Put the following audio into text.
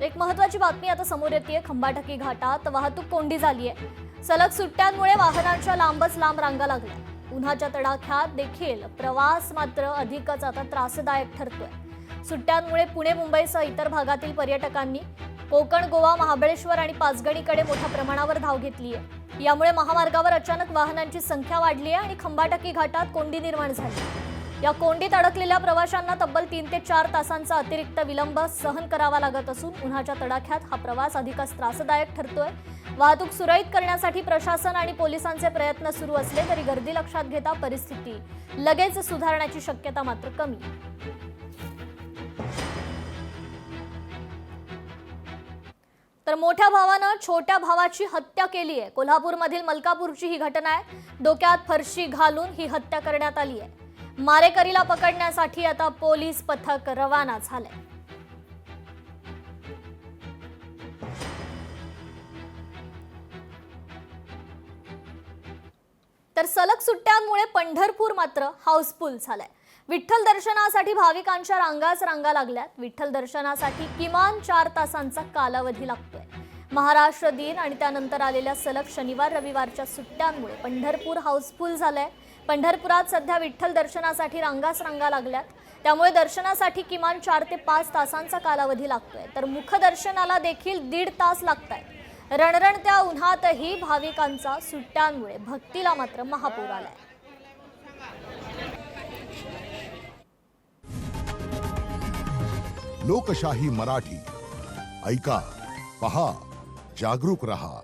एक महत्त्वाची बातमी आता समोर येते। खंबाटकी घाटात वाहतूक कोंडी झाली आहे। सलग सुट्ट्यांमुळे वाहनांच्या लांबच लांब रांगा लागल्या। उन्हाच्या तडाख्यात देखील प्रवास मात्र अधिकच आता त्रासदायक ठरतोय। सुट्ट्यांमुळे पुणे मुंबईसह इतर भागातील पर्यटकांनी कोकण, गोवा, महाबळेश्वर आणि पाचगणीकडे मोठ्या प्रमाणावर धाव घेतली आहे। यामुळे महामार्गावर अचानक वाहनांची संख्या वाढली आहे आणि खंबाटकी घाटात कोंडी निर्माण झाली। या कोंडीत अडकलेल्या प्रवाशांना तब्बल 3 ते 4 तासांचा अतिरिक्त विलंब सहन करावा लागत असून उन्हाच्या तडाख्यात हा प्रवास अधिकच त्रासदायक ठरतोय। वाहतूक सुरळीत करण्यासाठी प्रशासन आणि पोलिसांचे प्रयत्न सुरू असले तरी गर्दी लक्षात घेता परिस्थिती लगेच सुधारण्याची शक्यता मात्र कमी आहे। तर मोठ्या भावानं छोट्या भावाची हत्या केली आहे। कोल्हापूरमधील मलकापूरची ही घटना आहे। डोक्यात फरशी घालून ही हत्या करण्यात आली आहे। मारेकरीला पकडण्यासाठी आता पोलीस पथक रवाना झाले। तर सलग सुट्ट्यांमुळे पंढरपूर मात्र हाऊसफुल झालंय। विठ्ठल दर्शनासाठी भाविकांच्या रांगाच रांगा लागल्यात। विठ्ठल दर्शनासाठी किमान 4 तासांचा कालावधी लागतोय। महाराष्ट्र दिन आणि त्यानंतर आलेल्या सलग शनिवार रविवारच्या सुट्ट्यांमुळे पंढरपूर हाऊसफुल झालंय। पंढरपुरात सध्या विठ्ठल दर्शनासाठी रांगाच रांगा लागल्यात। त्यामुळे दर्शनासाठी किमान 4 ते 5 तासांचा कालावधी लागतोय। तर मुखदर्शनाला देखील 1.5 तास लागतायत। रणरणत्या उन्हातही भाविकांचा सुट्ट्यांमुळे भक्तीला मात्र महापूर आलाय। लोकशाही मराठी ऐका, पहा, जागरूक रहा।